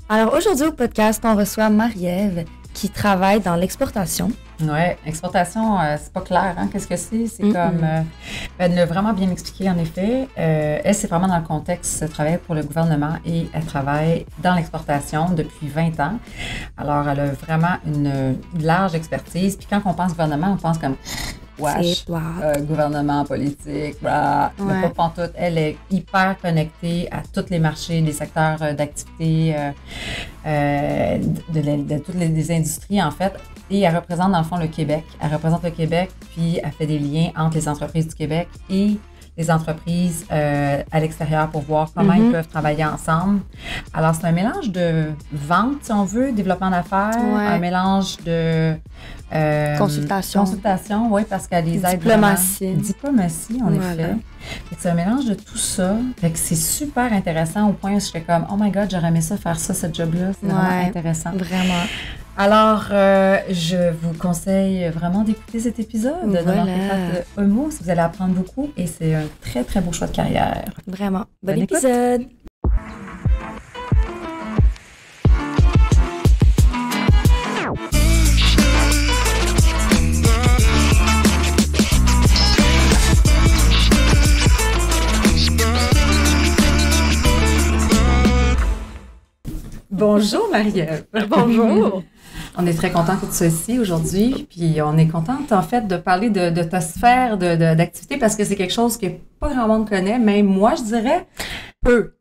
Alors aujourd'hui au podcast, on reçoit Marie-Ève qui travaille dans l'exportation. Ouais, exportation, c'est pas clair, hein, qu'est-ce que c'est? C'est comme, elle l'a vraiment bien expliqué en effet. Elle, c'est vraiment dans le contexte, elle travaille pour le gouvernement et elle travaille dans l'exportation depuis 20 ans. Alors, elle a vraiment une large expertise. Puis quand on pense gouvernement, on pense comme, wesh, gouvernement, politique, blah. Mais pas pantoute. Elle est hyper connectée à tous les marchés, les secteurs d'activité, de toutes les industries en fait. Et elle représente dans le fond le Québec. Elle représente le Québec, puis elle fait des liens entre les entreprises du Québec et les entreprises à l'extérieur pour voir comment ils peuvent travailler ensemble. Alors, c'est un mélange de vente, si on veut, développement d'affaires, un mélange de consultation, oui, parce qu'elle les aide diplomatie, en effet. C'est un mélange de tout ça. Fait que c'est super intéressant au point où je fais comme, oh my God, j'aurais aimé ça faire ça, ce job-là. C'est vraiment intéressant. Vraiment. Alors, je vous conseille vraiment d'écouter cet épisode de l'Amphithéâtre Homo, si vous allez apprendre beaucoup et c'est un très, très beau choix de carrière. Vraiment. Bon épisode! Bonjour Marie-Ève. Bonjour. On est très content que tu sois ici aujourd'hui, puis on est contente en fait de parler de ta sphère d'activité parce que c'est quelque chose que pas grand monde connaît, même moi je dirais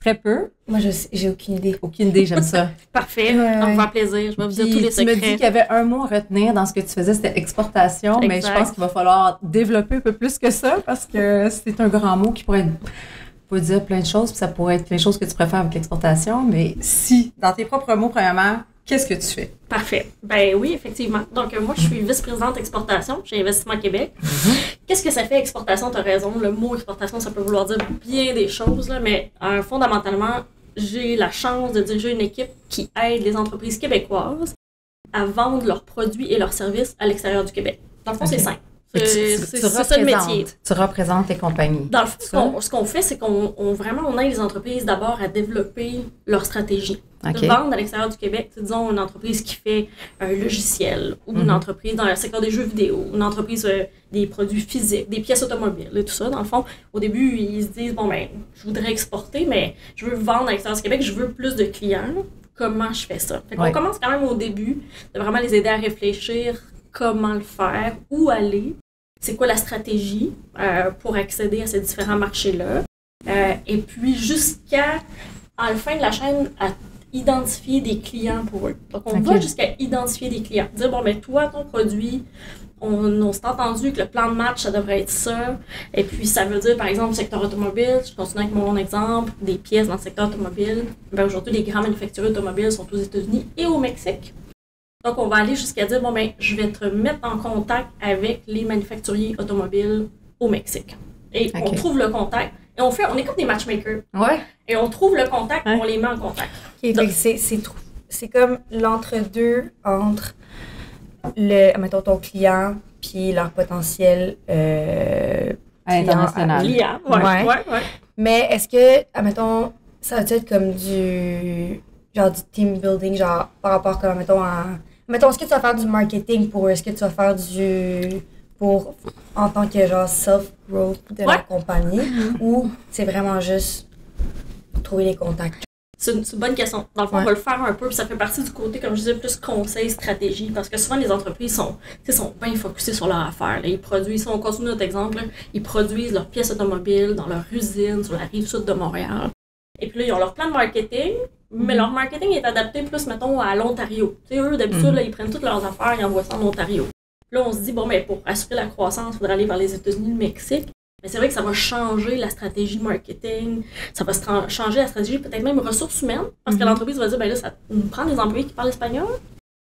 très peu. Moi j'ai aucune idée. Aucune idée, j'aime ça. Parfait, ça me fait plaisir, je vais vous dire tous les secrets. Tu me dis qu'il y avait un mot à retenir dans ce que tu faisais, c'était exportation, mais je pense qu'il va falloir développer un peu plus que ça parce que c'est un grand mot qui pourrait dire plein de choses, puis ça pourrait être plein de choses que tu préfères avec l'exportation, mais si, dans tes propres mots, premièrement, qu'est-ce que tu fais? Parfait. Ben oui, effectivement. Donc, moi, je suis vice-présidente exportation chez Investissement Québec. Qu'est-ce que ça fait, exportation? Tu as raison. Le mot exportation, ça peut vouloir dire bien des choses, là, mais fondamentalement, j'ai la chance de diriger une équipe qui aide les entreprises québécoises à vendre leurs produits et leurs services à l'extérieur du Québec. Dans le fond, c'est simple. C'est ça le métier. Tu représentes tes compagnies. Dans le fond, ce qu'on fait, c'est qu'on aide les entreprises d'abord à développer leur stratégie. De vendre à l'extérieur du Québec, disons une entreprise qui fait un logiciel ou une entreprise dans le secteur des jeux vidéo, une entreprise des produits physiques, des pièces automobiles et tout ça. Dans le fond, au début, ils se disent, bon, ben, je voudrais exporter, mais je veux vendre à l'extérieur du Québec, je veux plus de clients. Comment je fais ça? Fait qu'on commence quand même au début de vraiment les aider à réfléchir comment le faire, où aller. C'est quoi la stratégie pour accéder à ces différents marchés-là? Et puis, jusqu'à la fin de la chaîne, à identifier des clients pour eux. Donc, on va jusqu'à identifier des clients. Dire, bon, ben toi, ton produit, on s'est entendu que le plan de match, ça devrait être ça. Et puis, ça veut dire, par exemple, secteur automobile. Je continue avec mon exemple, des pièces dans le secteur automobile. Ben, aujourd'hui, les grands manufacturiers automobiles sont aux États-Unis et au Mexique. Donc, on va aller jusqu'à dire, bon, ben, je vais te mettre en contact avec les manufacturiers automobiles au Mexique. Et on trouve le contact. Et on est comme des matchmakers. Ouais. Et on trouve le contact, on les met en contact. Donc, c'est comme l'entre-deux entre mettons, ton client puis leur potentiel international. Client, ouais. Mais est-ce que, admettons, ça va être comme du team building, genre par rapport comme, mettons, est-ce que tu vas faire du marketing pour eux? Est-ce que tu vas faire en tant que genre self-growth de la compagnie ou c'est vraiment juste trouver les contacts? C'est une bonne question. Dans le fond, on va le faire un peu, puis ça fait partie du côté, comme je disais, plus conseil, stratégie, parce que souvent les entreprises sont bien focusées sur leur affaire. Là. Ils produisent, si on continue notre exemple, là, ils produisent leurs pièces automobiles dans leur usine sur la rive sud de Montréal. Et puis là, ils ont leur plan de marketing, mais leur marketing est adapté plus, mettons, à l'Ontario. Tu sais, eux, d'habitude, là, ils prennent toutes leurs affaires, ils envoient ça en Ontario. Là, on se dit, bon, mais pour assurer la croissance, il faudrait aller vers les États-Unis, le Mexique. Mais c'est vrai que ça va changer la stratégie marketing, ça va changer la stratégie, peut-être même ressources humaines, parce que l'entreprise va dire, ben là, ça me prend des employés qui parlent espagnol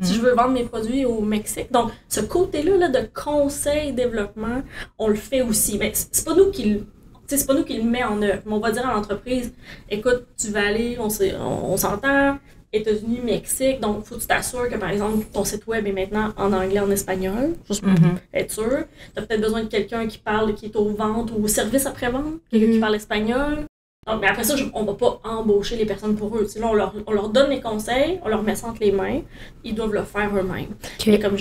si je veux vendre mes produits au Mexique. Donc, ce côté-là là, de conseil, développement, on le fait aussi. Mais c'est pas nous qui le met en œuvre. Mais on va dire à l'entreprise, écoute, tu vas aller, on s'entend, États-Unis, Mexique, donc il faut que tu t'assures que, par exemple, ton site web est maintenant en anglais, en espagnol, juste pour être sûr. Tu as peut-être besoin de quelqu'un qui est aux ventes ou au service après-vente, quelqu'un qui parle espagnol. Donc, mais après ça, on va pas embaucher les personnes pour eux. Là, on leur donne les conseils, on leur met ça entre les mains, ils doivent le faire eux-mêmes. Okay. Et comme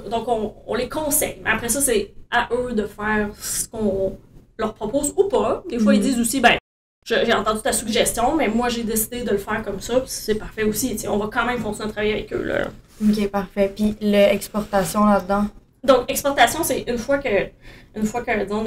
donc on les conseille. Mais après ça, c'est à eux de faire ce qu'on leur propose ou pas. Des fois, ils disent aussi, j'ai entendu ta suggestion, mais moi, j'ai décidé de le faire comme ça, puis c'est parfait aussi. On va quand même continuer à travailler avec eux, là. OK, parfait. Puis l'exportation là-dedans? Donc, exportation, c'est une fois que disons,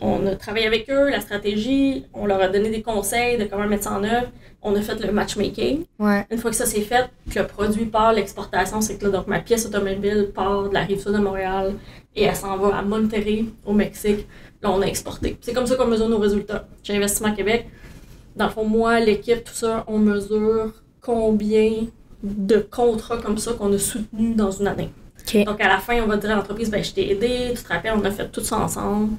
on a travaillé avec eux, la stratégie, on leur a donné des conseils de comment mettre ça en œuvre, on a fait le matchmaking. Ouais. Une fois que ça c'est fait, que le produit part, l'exportation, c'est que là, donc ma pièce automobile part de la Rive-Sud de Montréal et elle s'en va à Monterrey, au Mexique. Là, on a exporté. C'est comme ça qu'on mesure nos résultats. Chez Investissement Québec, dans le fond, moi, l'équipe, tout ça, on mesure combien de contrats comme ça qu'on a soutenus dans une année. Okay. Donc, à la fin, on va dire à l'entreprise, je t'ai aidé, tu te rappelles, on a fait tout ça ensemble.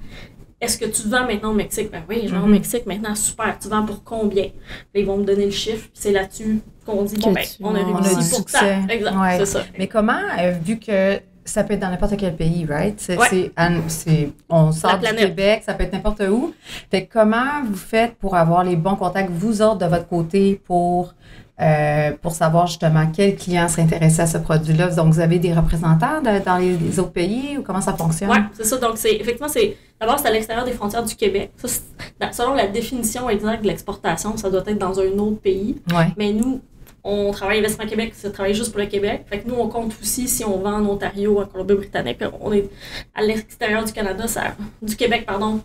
Est-ce que tu vends maintenant au Mexique? Ben oui, je vends au Mexique maintenant, super. Tu vends pour combien? Là, ils vont me donner le chiffre, puis c'est là-dessus qu'on dit, on a réussi pour ça. Exact, c'est ça. Mais comment, vu que ça peut être dans n'importe quel pays, right? On sort du Québec, ça peut être n'importe où. Fait que comment vous faites pour avoir les bons contacts, vous autres, de votre côté, pour savoir justement quel client serait intéressé à ce produit-là? Donc, vous avez des représentants dans les autres pays ou comment ça fonctionne? Oui, c'est ça. Donc, d'abord, c'est à l'extérieur des frontières du Québec. Ça, selon la définition exacte de l'exportation, ça doit être dans un autre pays. Ouais. Mais nous, on travaille Investissement Québec, ça travaille juste pour le Québec. Fait que nous, on compte aussi si on vend en Ontario, en Colombie-Britannique. On est à l'extérieur du Canada, du Québec, pardon.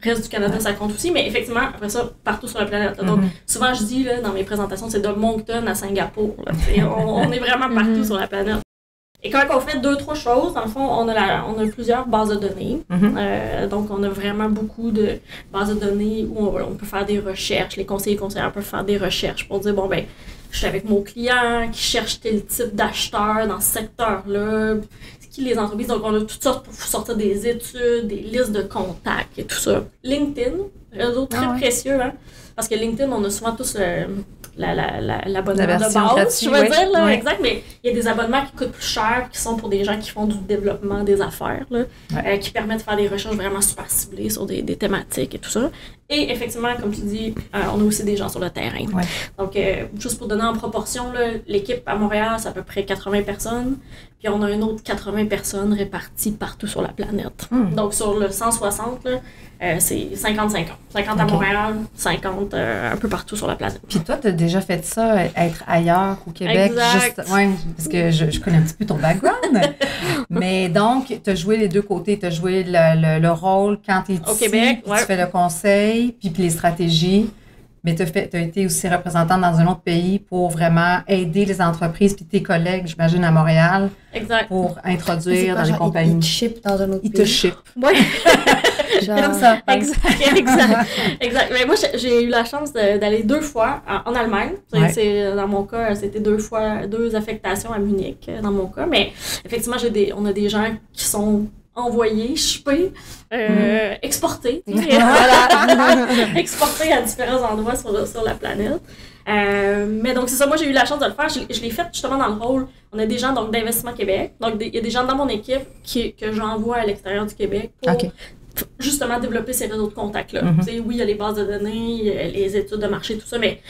Reste du Canada, ça compte aussi, mais effectivement, après ça, partout sur la planète. Là. Donc, souvent, je dis dans mes présentations, c'est de Moncton à Singapour. Là, on est vraiment partout sur la planète. Et quand on fait 2-3 choses, dans le fond, on a plusieurs bases de données. Donc, on a vraiment beaucoup de bases de données où on peut faire des recherches. Les conseillers-conseillères peuvent faire des recherches pour dire, je suis avec mon client qui cherche tel type d'acheteur dans ce secteur-là. Qui les entreprises. Donc, on a toutes sortes pour sortir des études, des listes de contacts et tout ça. LinkedIn, réseau très précieux, hein, parce que LinkedIn, on a souvent tous l'abonnement de base, je veux dire, là, exact, mais il y a des abonnements qui coûtent plus cher, qui sont pour des gens qui font du développement des affaires, là, qui permettent de faire des recherches vraiment super ciblées sur des thématiques et tout ça. Et effectivement, comme tu dis, on a aussi des gens sur le terrain. Ouais. Donc, juste pour donner en proportion, là, l'équipe à Montréal, c'est à peu près 80 personnes. Puis on a un autre 80 personnes réparties partout sur la planète. Donc, sur le 160, là, c'est 50-50. 50 à Montréal, 50 un peu partout sur la planète. Puis toi, tu as déjà fait ça, être ailleurs qu'au Québec? Exact. Parce que je connais un petit peu ton background. Mais donc, tu as joué les deux côtés. Tu as joué le rôle quand tu es ici, Québec, tu fais le conseil, puis les stratégies. Mais tu as été aussi représentante dans un autre pays pour vraiment aider les entreprises puis tes collègues, j'imagine, à Montréal, pour introduire dans les compagnies. Ils te shippent dans un autre pays. Ils te shippent. Oui. Comme ça. Exact. Mais moi, j'ai eu la chance d'aller 2 fois en Allemagne. Dans mon cas, c'était 2 affectations à Munich, dans mon cas. Mais effectivement, on a des gens qui sont envoyés, shippés, exportés. Exportés à différents endroits sur la planète. Mais donc, c'est ça. Moi, j'ai eu la chance de le faire. Je l'ai fait justement dans le rôle. On a des gens d'Investissement Québec. Donc, il y a des gens dans mon équipe que j'envoie à l'extérieur du Québec pour justement développer ces réseaux de contacts-là. Oui, il y a les bases de données, les études de marché, tout ça, mais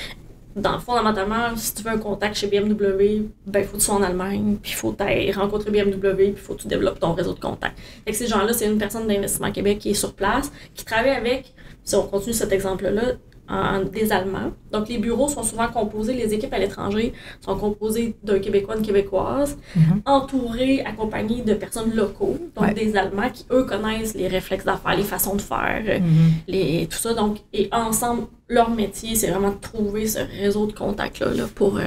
fondamentalement, si tu veux un contact chez BMW, il faut que tu sois en Allemagne, puis il faut que tu rencontrer BMW, puis il faut que tu développes ton réseau de contacts. Fait que ces gens-là, c'est une personne d'Investissement Québec qui est sur place, qui travaille avec, si on continue cet exemple-là, des Allemands. Donc, les bureaux sont souvent composés, les équipes à l'étranger sont composées d'un Québécois, une Québécoise, entourés, accompagnés de personnes locaux, donc des Allemands qui, eux, connaissent les réflexes d'affaires, les façons de faire, tout ça. Donc, et ensemble, leur métier, c'est vraiment de trouver ce réseau de contacts-là là, pour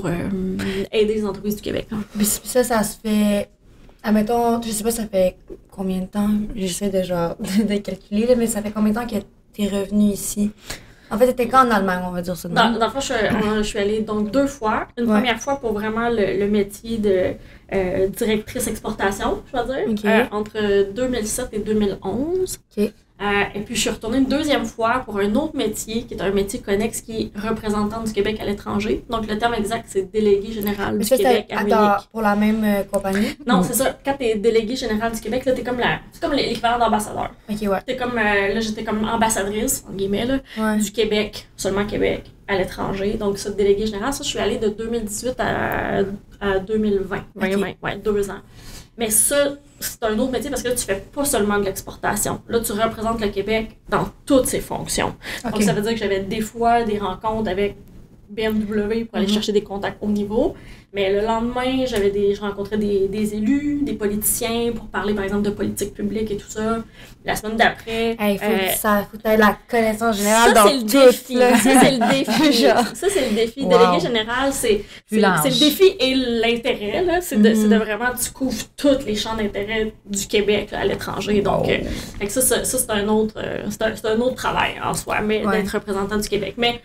aider les entreprises du Québec. Puis ça se fait... Admettons, je sais pas, ça fait combien de temps? J'essaie de calculer, là, mais ça fait combien de temps que t'es revenu ici? En fait, t'étais quand en Allemagne, on va dire ça? Dans le fond, je suis allée donc 2 fois. Une première fois pour vraiment le métier de directrice exportation, je vais dire, entre 2007 et 2011. Et puis, je suis retournée une deuxième fois pour un autre métier, qui est un métier connexe, qui est représentant du Québec à l'étranger. Donc, le terme exact, c'est délégué général du Québec à Munich. Pour la même compagnie? Non, c'est ça. Quand t'es délégué général du Québec, là, c'est comme l'équivalent d'ambassadeur. OK, ouais. T'es comme, là, j'étais comme ambassadrice, en guillemets, là, du Québec, seulement Québec, à l'étranger. Donc, ça, délégué général, ça, je suis allée de 2018 à 2020. Okay. 2020, ouais, 2 ans. Mais ça, c'est un autre métier parce que là, tu fais pas seulement de l'exportation. Là, tu représentes le Québec dans toutes ses fonctions. Okay. Donc, ça veut dire que j'avais des fois des rencontres avec BMW pour aller chercher des contacts au niveau. Mais le lendemain, je rencontrais des élus, des politiciens pour parler, par exemple, de politique publique et tout ça. La semaine d'après... Il faut que la connaissance générale ça, dans c'est le tout. Défi. Ça, c'est le défi. Ça, c'est le défi. Wow. Délégué général, c'est le défi et l'intérêt. Là. C'est de vraiment, tu couvres tous les champs d'intérêt du Québec là, à l'étranger. Donc, ça, c'est un autre travail en soi, mais d'être représentant du Québec. Mais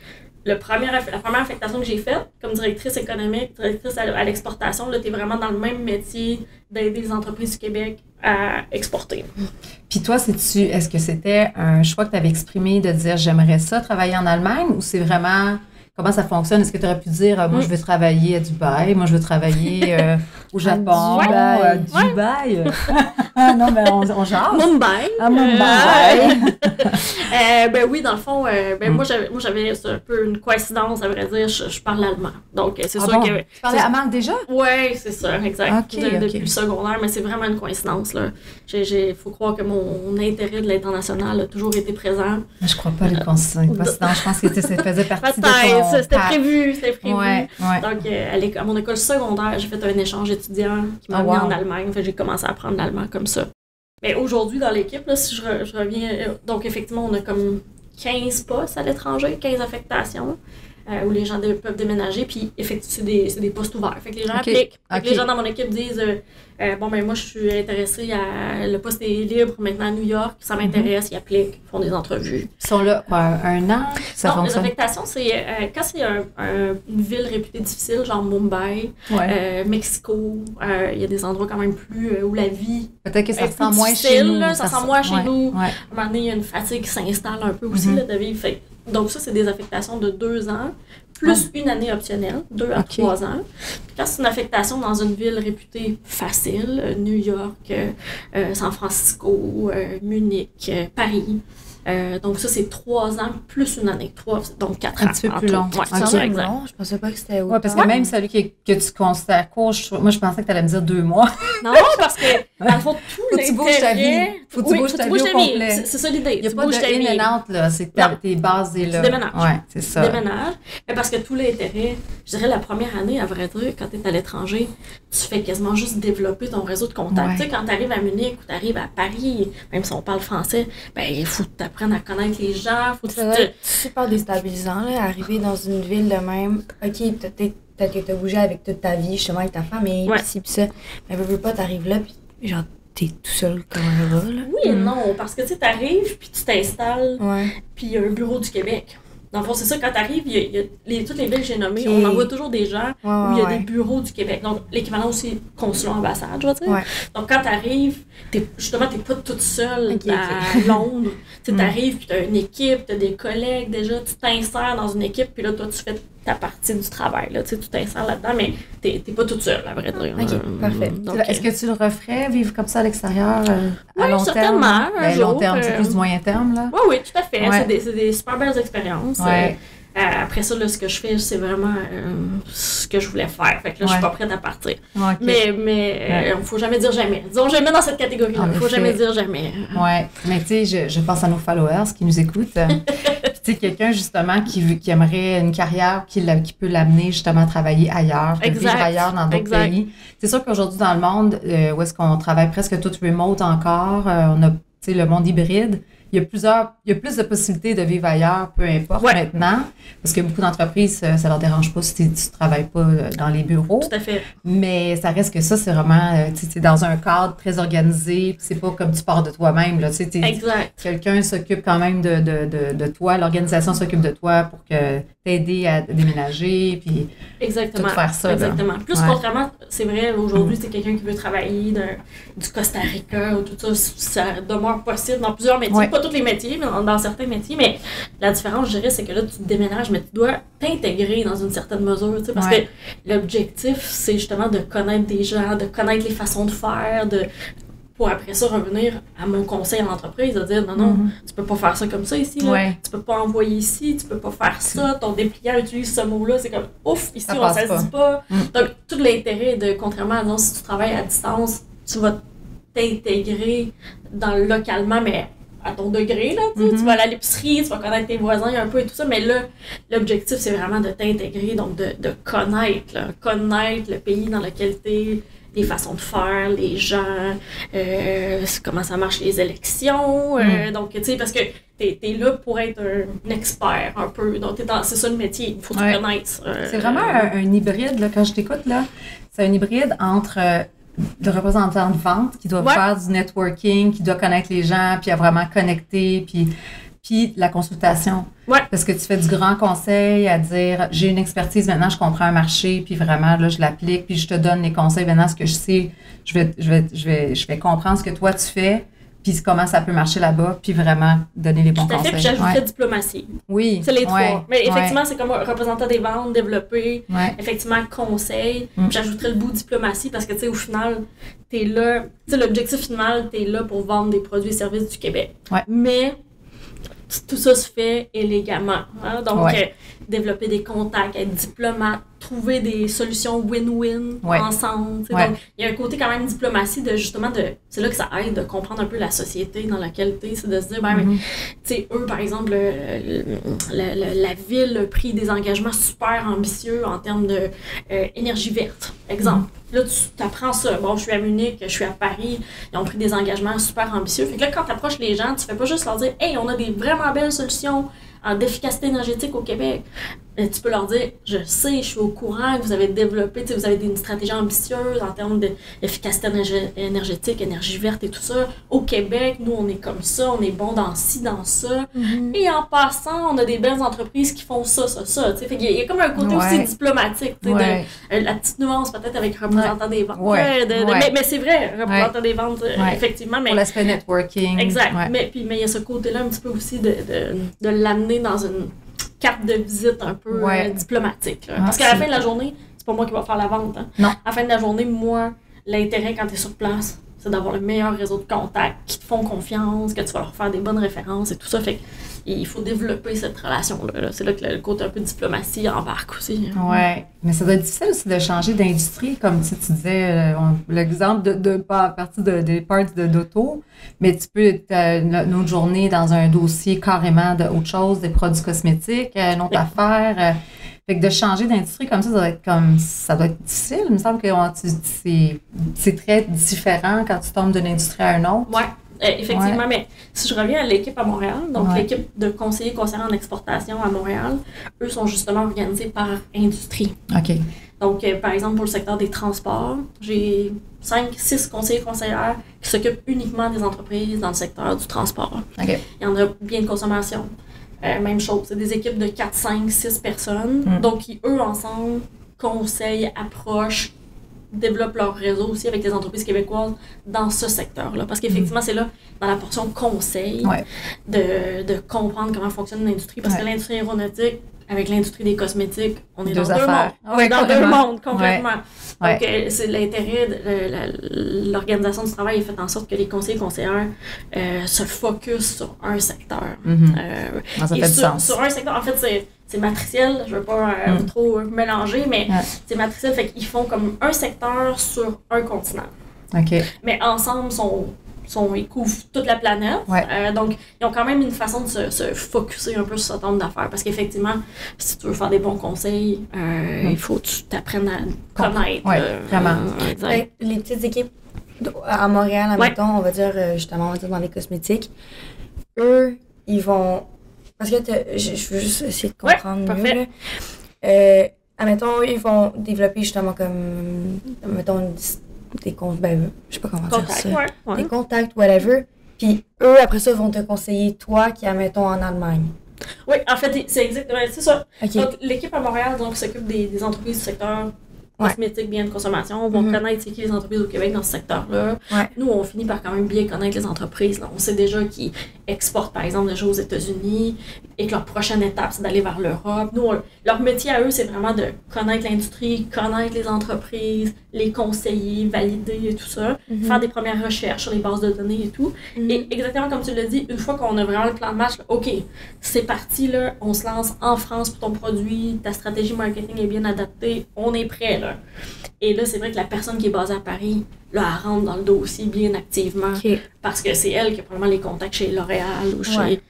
la première affectation que j'ai faite, comme directrice économique, directrice à l'exportation, là, tu es vraiment dans le même métier d'aider les entreprises du Québec à exporter. Puis toi, est-ce que c'était un choix que tu avais exprimé de dire j'aimerais ça travailler en Allemagne ou c'est vraiment comment ça fonctionne? Est-ce que tu aurais pu dire moi je veux travailler à Dubaï, moi je veux travailler au Japon, Dubaï. Ah non, ben on jase. Mumbai. À Mumbai. Ben oui, dans le fond, moi j'avais un peu une coïncidence, à vrai dire, je parle allemand. Donc c'est sûr que... Tu parlais allemand déjà? Oui, c'est ça, exact. Okay, depuis le secondaire, mais c'est vraiment une coïncidence. Il faut croire que mon intérêt de l'international a toujours été présent. Je crois pas les coïncidences. Je pense que ça faisait partie de ton... C'était prévu. Ouais. Donc, à mon école secondaire, j'ai fait un échange étudiant qui m'a amené en Allemagne. Fait, j'ai commencé à apprendre l'allemand comme ça. Mais aujourd'hui, dans l'équipe, là, si je reviens... donc, effectivement, on a comme 15 postes à l'étranger, 15 affectations. Où les gens peuvent déménager, puis effectivement, c'est des postes ouverts. Fait que les gens appliquent. Fait que les gens dans mon équipe disent moi, je suis intéressée le poste est libre maintenant à New York, ça m'intéresse, ils appliquent, font des entrevues. Ils sont là, quoi, un an? Ça non, fonctionne? Les affectations, c'est quand c'est une ville réputée difficile, genre Mumbai, Mexico, il y a des endroits quand même plus où la vie. Peut-être que ça ressemble moins difficile, chez nous. Là, ça ressemble moins chez nous. Ouais. À un moment donné, il y a une fatigue qui s'installe un peu aussi là, de vivre. Fait, donc, ça, c'est des affectations de 2 ans, plus une année optionnelle, 2 à 3 ans. Puis quand c'est une affectation dans une ville réputée facile, New York, San Francisco, Munich, Paris, donc ça, c'est 3 ans plus une année. Donc 4 ans. Un petit peu plus long. Ouais, c'est long. Je pensais pas que c'était autant. Oui, parce que même celui que tu considères court, moi, je pensais que tu allais me dire 2 mois. Non, parce que, dans le fond, tout l'intérêt... Faut que tu bouges ta vie au complet. C'est ça l'idée. Il n'y a pas de in and out, là. C'est que t'es basé là. Tu déménages. Oui, c'est ça. Tu déménages. Mais parce que tout l'intérêt, je dirais la première année, à vrai dire, quand tu es à l'étranger, tu fais quasiment juste développer ton réseau de contacts. Ouais. Tu sais, quand tu arrives à Munich ou tu arrives à Paris, même si on parle français, ben il faut que tu apprennes à connaître les gens. C'est super déstabilisant, là, arriver dans une ville de même. OK, peut-être que tu as bougé avec toute ta vie, justement, avec ta famille, pis ci, pis ça. Mais veux pas, t'arrives là, puis genre, t'es tout seul comme un rat, là. Oui et non, parce que tu sais, t'arrives, puis tu t'installes, puis il y a un bureau du Québec. Dans le fond, c'est ça, quand t'arrives, il y a toutes les villes que j'ai nommées, on envoie toujours des gens où il y a des bureaux du Québec. Donc, l'équivalent aussi consulat-ambassade, je veux dire. Ouais. Donc, quand t'arrives, justement, t'es pas toute seule à Londres. Tu t'arrives, puis t'as une équipe, t'as des collègues déjà, tu t'insères dans une équipe, puis là, toi, tu fais ta partie du travail, là, tu t'insères là-dedans, mais t'es pas toute seule, à vrai dire. OK, parfait. Donc, est-ce que tu le referais, vivre comme ça à l'extérieur, à long certainement, terme? Un jour, long terme, c'est plus du moyen terme, là? Oui, tout à fait. Ouais. C'est des super belles expériences. Ouais. Après ça, là, ce que je fais, c'est vraiment ce que je voulais faire. Fait que là, je suis pas prête à partir. Okay. Mais il ne faut jamais dire jamais. Disons jamais dans cette catégorie-là. Il ne faut jamais dire jamais. Oui, mais tu sais, je pense à nos followers qui nous écoutent. Tu sais, quelqu'un, justement, qui aimerait une carrière qui peut l'amener, justement, à travailler ailleurs, à vivre ailleurs dans d'autres pays. C'est sûr qu'aujourd'hui, dans le monde, où est-ce qu'on travaille presque tout remote encore, on a, tu sais, le monde hybride, il y a plusieurs il y a plus de possibilités de vivre ailleurs, peu importe maintenant, parce que beaucoup d'entreprises, ça leur dérange pas si tu travailles pas dans les bureaux. Tout à fait. Mais ça reste que ça, c'est vraiment, tu sais, dans un cadre très organisé, c'est pas comme tu pars de toi-même, là, tu sais, exact. Quelqu'un s'occupe quand même de toi, l'organisation s'occupe de toi pour que t'aider à déménager, puis exactement. tout faire ça. Exactement. Plus contrairement, c'est vrai, aujourd'hui, c'est quelqu'un qui veut travailler du Costa Rica ou tout ça, ça demeure possible dans plusieurs métiers, pas tous les métiers, mais dans certains métiers, mais la différence, je dirais, c'est que là, tu te déménages, mais tu dois t'intégrer dans une certaine mesure, tu sais, parce que l'objectif, c'est justement de connaître des gens, de connaître les façons de faire, pour après ça revenir à mon conseil en entreprise, de dire non, tu peux pas faire ça comme ça ici, là. Tu peux pas envoyer ici, tu peux pas faire ça, ton dépliant utilise ce mot-là, c'est comme ouf, ici ça se dit pas. Donc tout l'intérêt de, contrairement à non, si tu travailles à distance, tu vas t'intégrer localement, mais à ton degré, là, tu vas aller à l'épicerie, tu vas connaître tes voisins un peu et tout ça, mais là, l'objectif, c'est vraiment de t'intégrer, donc de connaître le pays dans lequel tu es, les façons de faire, les gens, comment ça marche les élections, donc, tu sais, parce que t'es là pour être un expert un peu, donc c'est ça le métier, il faut que tu connaisses. C'est vraiment un hybride, là, quand je t'écoute, là, c'est un hybride entre le représentant de vente qui doit faire du networking, qui doit connaître les gens, puis à vraiment connecter, puis la consultation. Parce que tu fais du grand conseil à dire, j'ai une expertise, maintenant je comprends un marché, puis vraiment, là, je l'applique, puis je te donne les conseils, maintenant ce que je sais, je vais comprendre ce que toi tu fais, puis comment ça peut marcher là-bas, puis vraiment donner les bons conseils. Tout à fait, puis j'ajouterais diplomatie. Oui. C'est les trois. Mais effectivement, c'est comme représentant des ventes, développer, effectivement, conseil. Puis j'ajouterais le bout diplomatie parce que, tu sais, au final, t'es là, tu sais, l'objectif final, t'es là pour vendre des produits et services du Québec. Mais tout ça se fait élégamment. Hein? Donc, développer des contacts, être diplomate, trouver des solutions win-win ensemble. Donc, il y a un côté quand même diplomatie de justement c'est là que ça aide de comprendre un peu la société dans laquelle tu es, c'est de se dire, tu sais, eux, par exemple, la ville a pris des engagements super ambitieux en termes de énergie verte, exemple. Là, tu apprends ça. Bon, je suis à Munich, je suis à Paris, ils ont pris des engagements super ambitieux. Fait que là, quand tu approches les gens, tu fais pas juste leur dire « Hey, on a des vraiment belles solutions d'efficacité énergétique au Québec. » Tu peux leur dire « Je sais, je suis au courant que vous avez développé, vous avez une stratégie ambitieuse en termes d'efficacité énergétique, énergie verte et tout ça. Au Québec, nous, on est comme ça, on est bon dans ci, dans ça. Et en passant, on a des belles entreprises qui font ça. Fait qu'il y a comme un côté aussi diplomatique, la petite nuance peut-être avec représentant des ventes. Mais c'est vrai, représentant des ventes, effectivement. Mais, pour l'aspect networking. Exact. Mais il y a ce côté-là un petit peu aussi de l'amener dans une carte de visite un peu diplomatique. Parce qu'à la fin de la journée, c'est pas moi qui va faire la vente. Hein. Non. À la fin de la journée, moi, l'intérêt quand tu es sur place, c'est d'avoir le meilleur réseau de contacts qui te font confiance, que tu vas leur faire des bonnes références et tout ça. Fait il faut développer cette relation-là. C'est là que le côté un peu diplomatie embarque aussi. Oui, mais ça doit être difficile aussi de changer d'industrie, comme tu disais, l'exemple de pas à partir des parts d'auto, mais tu peux être une autre journée dans un dossier carrément d'autre chose, des produits cosmétiques, une autre affaire. Fait que de changer d'industrie comme ça doit être difficile. Il me semble que c'est très différent quand tu tombes d'une industrie à une autre. Oui. Effectivement, mais si je reviens à l'équipe à Montréal, donc l'équipe de conseillers en exportation à Montréal, eux sont justement organisés par industrie. OK. Donc, par exemple, pour le secteur des transports, j'ai 5-6 conseillères qui s'occupent uniquement des entreprises dans le secteur du transport. OK. Il y en a bien de consommation. Même chose, c'est des équipes de 4, 5, 6 personnes, donc qui, eux, ensemble, conseillent, approchent, développent leur réseau aussi avec les entreprises québécoises dans ce secteur-là. Parce qu'effectivement, c'est là, dans la portion conseil, de comprendre comment fonctionne l'industrie. Parce que l'industrie aéronautique, avec l'industrie des cosmétiques, on est dans deux mondes. On est dans deux mondes, complètement. Donc, c'est l'intérêt de l'organisation du travail est fait en sorte que les conseillers et conseillères se focus sur un secteur. Ça fait du sens. Sur un secteur, en fait, c'est matriciel, je ne veux pas trop mélanger, mais c'est matriciel, fait qu'ils font comme un secteur sur un continent. OK. Mais ensemble, ils couvrent toute la planète. Donc, ils ont quand même une façon de se focusser un peu sur ce nombre d'affaires. Parce qu'effectivement, si tu veux faire des bons conseils, il faut que tu t'apprennes à connaître. Oui, vraiment. Les petites équipes à Montréal, admettons, on va dire justement dans les cosmétiques, eux, ils vont... Parce que je veux juste essayer de comprendre mieux. Admettons, ils vont développer justement comme, admettons, des comptes, ben, je sais pas comment dire ça. Ouais. Des contacts, whatever. Puis eux, après ça, vont te conseiller, toi, qui, admettons, en Allemagne. Oui, en fait, c'est exactement, c'est ça. Okay. Donc, l'équipe à Montréal, donc, s'occupe des entreprises du secteur cosmétique, biens de consommation. On va connaître c'est qui les entreprises au Québec dans ce secteur-là. Ouais. Nous, on finit par quand même bien connaître les entreprises. Là. On sait déjà qu'ils exportent, par exemple, des choses aux États-Unis et que leur prochaine étape, c'est d'aller vers l'Europe. Nous, leur métier à eux, c'est vraiment de connaître l'industrie, connaître les entreprises, les conseiller, valider et tout ça, faire des premières recherches sur les bases de données et tout. Et exactement comme tu l'as dit, une fois qu'on a vraiment le plan de match, là, OK, c'est parti, là, on se lance en France pour ton produit, ta stratégie marketing est bien adaptée, on est prêt, là. Et là, c'est vrai que la personne qui est basée à Paris, là, elle rentre dans le dossier bien activement parce que c'est elle qui a probablement les contacts chez L'Oréal ou chez...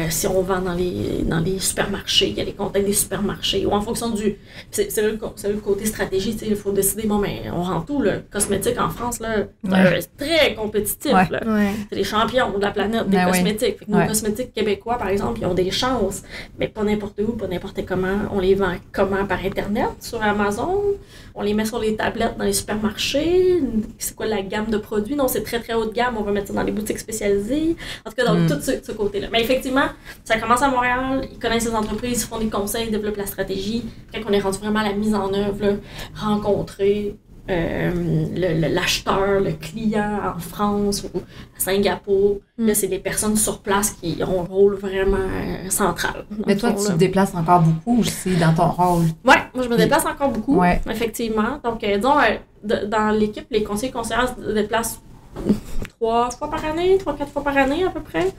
si on vend dans les supermarchés, il y a les contacts des supermarchés, ou en fonction du... C'est le côté stratégie, il faut décider, bon, mais on rend tout, le cosmétique en France, là, c'est très compétitif, là. C'est les champions de la planète des cosmétiques. Fait que nos cosmétiques québécois, par exemple, ils ont des chances, mais pas n'importe où, pas n'importe comment. On les vend comment? Par Internet, sur Amazon, on les met sur les tablettes dans les supermarchés, c'est quoi la gamme de produits? Non, c'est très, très haut de gamme, on va mettre ça dans les boutiques spécialisées. En tout cas, donc, tout ce côté-là. Mais effectivement, ça commence à Montréal, ils connaissent les entreprises, ils font des conseils, ils développent la stratégie. Quand on est rendu vraiment à la mise en œuvre, là, rencontrer l'acheteur, le client en France ou à Singapour, là, c'est des personnes sur place qui ont un rôle vraiment central. Mais toi, tu te déplaces encore beaucoup ou c'est dans ton rôle? Oui, moi, je me déplace encore beaucoup, effectivement. Donc, disons, dans l'équipe, les conseillers conseillères se déplacent 3-4 fois par année à peu près.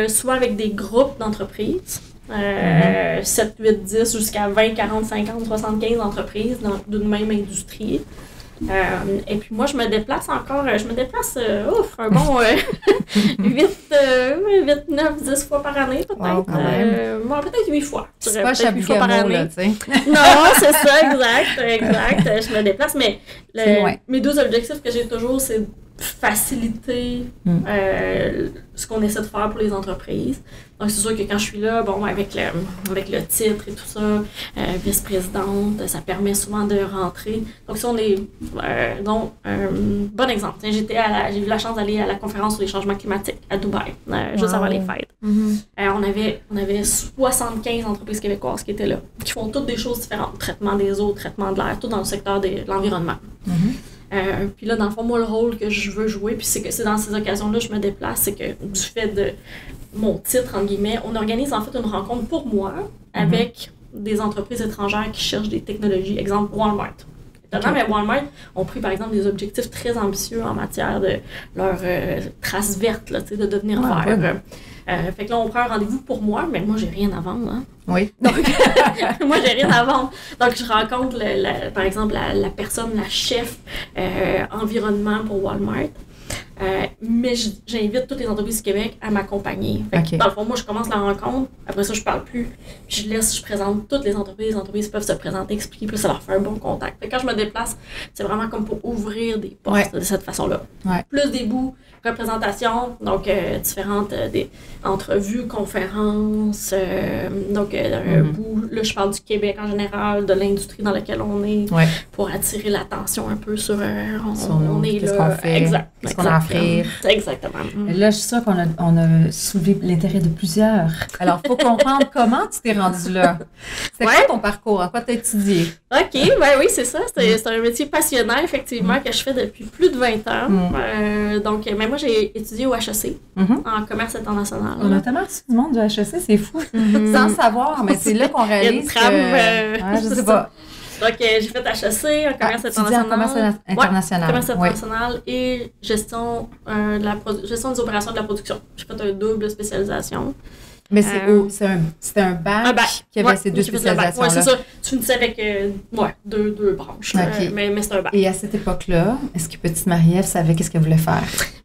Souvent avec des groupes d'entreprises. 7, 8, 10 jusqu'à 20, 40, 50, 75 entreprises d'une même industrie. Et puis moi, je me déplace un bon 8, 9, 10 fois par année peut-être. Wow, peut-être 8 fois. C'est pas Chapigamo, là, tu sais. Non, c'est ça, exact. Je me déplace, mais mes deux objectifs que j'ai toujours, c'est faciliter ce qu'on essaie de faire pour les entreprises. Donc, c'est sûr que quand je suis là, bon, avec le titre et tout ça, vice-présidente, ça permet souvent de rentrer. Donc, si on est... bon exemple, j'ai eu la chance d'aller à la conférence sur les changements climatiques à Dubaï, juste avant les fêtes. On avait 75 entreprises québécoises qui étaient là, qui font toutes des choses différentes. Traitement des eaux, traitement de l'air, tout dans le secteur de l'environnement. Puis là, dans le fond, moi, le rôle que je veux jouer, puis c'est que c'est dans ces occasions-là que je me déplace, c'est que du fait de mon titre, entre guillemets, on organise en fait une rencontre pour moi avec des entreprises étrangères qui cherchent des technologies. Exemple, Walmart. Mais Walmart ont pris, par exemple, des objectifs très ambitieux en matière de leur trace verte, là, de devenir vert. Fait que là, on prend un rendez-vous pour moi, mais moi, j'ai rien à vendre. Hein. Oui. Donc, moi, j'ai rien à vendre. Donc, je rencontre, par exemple, la personne, la chef environnement pour Walmart. Mais j'invite toutes les entreprises du Québec à m'accompagner. Dans le fond, moi, je commence la rencontre, après ça, je parle plus, puis je présente toutes les entreprises peuvent se présenter, expliquer, puis ça leur fait un bon contact. Fait que quand je me déplace, c'est vraiment comme pour ouvrir des portes de cette façon-là. Plus des bouts, représentation, donc différentes entrevues, conférences, un bout, là, je parle du Québec en général, de l'industrie dans laquelle on est, pour attirer l'attention un peu sur on est là. Qu'est-ce qu'on fait, qu'est-ce qu'on a à offrir. Exactement. Là, je suis sûre qu'on a soulevé l'intérêt de plusieurs. Alors, il faut comprendre comment tu t'es rendu là. C'est quoi ton parcours? En quoi tu as étudié? OK, oui, c'est ça. C'est un métier passionnant, effectivement, que je fais depuis plus de 20 ans. Donc, mais moi, j'ai étudié au HEC, en commerce international. On a tellement reçu du monde du HEC, c'est fou. Sans savoir, mais c'est là qu'on réalise. Il y a une trame, je sais pas. Donc, j'ai fait HEC en commerce international. En commerce international. Commerce international et gestion des opérations de la production. J'ai fait une double spécialisation. Mais c'était un bac qui avait ces deux spécialisations-là. Oui, c'est ça. Tu finissais avec deux branches. Mais c'est un bac. Et à cette époque-là, est-ce que petite Marie-Ève savait qu'est-ce qu'elle voulait faire?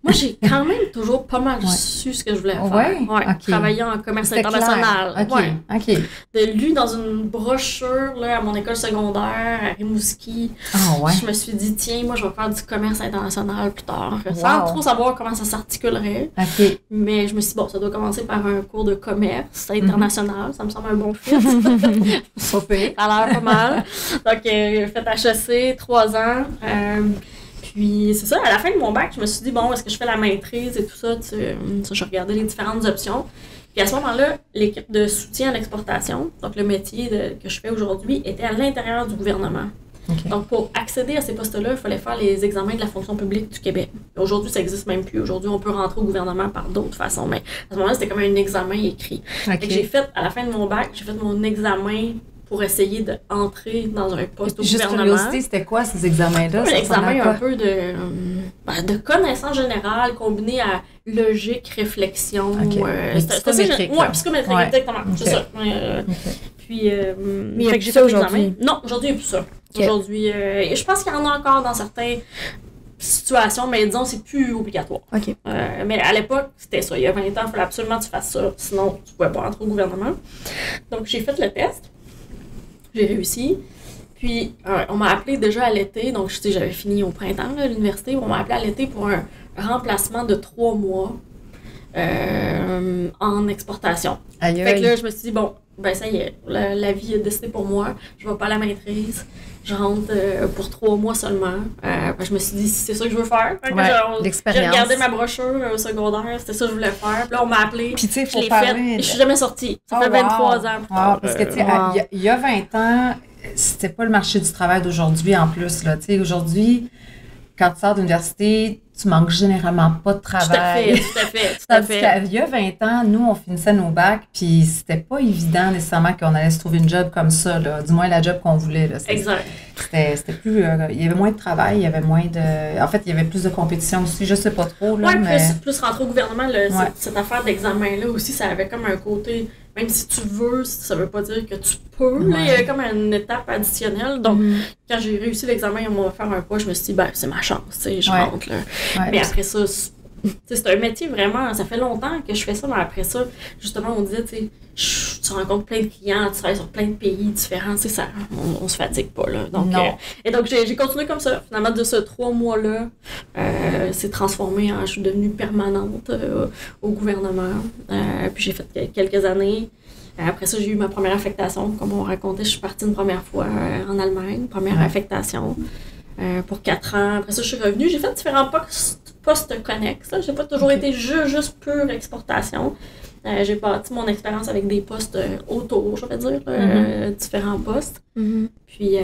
Moi, j'ai quand même toujours pas mal su ce que je voulais faire. Ouais. Travailler en commerce international. OK. De lu dans une brochure là, à mon école secondaire à Rimouski. Je me suis dit, tiens, moi, je vais faire du commerce international plus tard. Sans trop savoir comment ça s'articulerait. Mais je me suis dit, bon, ça doit commencer par un cours de commerce international. Ça me semble un bon fit. Ça a l'air pas mal. Donc, j'ai fait HEC 3 ans. Puis, c'est ça, à la fin de mon bac, je me suis dit, bon, est-ce que je fais la maîtrise et tout ça? Je regardais les différentes options. Puis à ce moment-là, l'équipe de soutien à l'exportation, donc le métier que je fais aujourd'hui, était à l'intérieur du gouvernement. Donc, pour accéder à ces postes-là, il fallait faire les examens de la fonction publique du Québec. Aujourd'hui, ça n'existe même plus. Aujourd'hui, on peut rentrer au gouvernement par d'autres façons. Mais à ce moment-là, c'était comme un examen écrit. J'ai fait, à la fin de mon bac, j'ai fait mon examen pour essayer d'entrer dans un poste au gouvernement. Juste curiosité, c'était quoi ces examens-là? Un examen un peu de connaissances générales combiné à logique, réflexion. Psychométrique. Psychométrique, exactement. C'est ça. Puis, mais il y a plus ça aujourd'hui? Non, aujourd'hui, il n'y a plus ça. Aujourd'hui, je pense qu'il y en a encore dans certaines situations, mais disons, c'est plus obligatoire. Mais à l'époque, c'était ça. Il y a 20 ans, il fallait absolument que tu fasses ça. Sinon, tu ne pouvais pas entrer au gouvernement. Donc, j'ai fait le test. J'ai réussi. Puis, on m'a appelé déjà à l'été. Donc, j'avais fini au printemps, là, à l'université. On m'a appelé à l'été pour un remplacement de 3 mois en exportation. Fait que là, je me suis dit, bon, ben ça y est, la vie a décidé pour moi. Je ne vais pas à la maîtrise. Je rentre pour 3 mois seulement. Je me suis dit, c'est ça que je veux faire. L'expérience. J'ai regardé ma brochure au secondaire, c'était ça que je voulais faire. Puis là, on m'a appelé. Puis tu sais, je l'ai fait et je suis jamais sortie. Ça fait 23 ans plus tard. Parce que tu sais, il y a 20 ans, c'était pas le marché du travail d'aujourd'hui en plus. Là. Tu sais, aujourd'hui, quand tu sors d'université, tu manques généralement pas de travail. Tout à fait. Il y a 20 ans, nous, on finissait nos bacs, puis c'était pas évident nécessairement qu'on allait se trouver une job comme ça, là. Du moins la job qu'on voulait. Là. Exact. C'était plus... il y avait moins de travail, il y avait moins de... En fait, il y avait plus de compétition aussi, je sais pas trop. Là, plus rentrer au gouvernement, cette affaire d'examen-là aussi, ça avait comme un côté... Même si tu veux, ça veut pas dire que tu peux. Là, il y avait comme une étape additionnelle. Donc, quand j'ai réussi l'examen, on m'a offert un poids, je me suis dit, ben, c'est ma chance, je rentre. Là. Mais après ça, c'est un métier vraiment, ça fait longtemps que je fais ça, mais après ça, justement, on disait, tu rencontres plein de clients, tu travailles sur plein de pays différents, ça, on se fatigue pas, là. Donc, et donc, j'ai continué comme ça. Finalement, de ce 3 mois-là, c'est transformé je suis devenue permanente au gouvernement. Puis j'ai fait quelques années. Après ça, j'ai eu ma première affectation. Comme on racontait, je suis partie une première fois en Allemagne, première affectation pour 4 ans. Après ça, je suis revenue. J'ai fait différents postes connexes. Je n'ai pas toujours été juste pure exportation. J'ai bâti mon expérience avec des postes autour, je vais dire, différents postes. Puis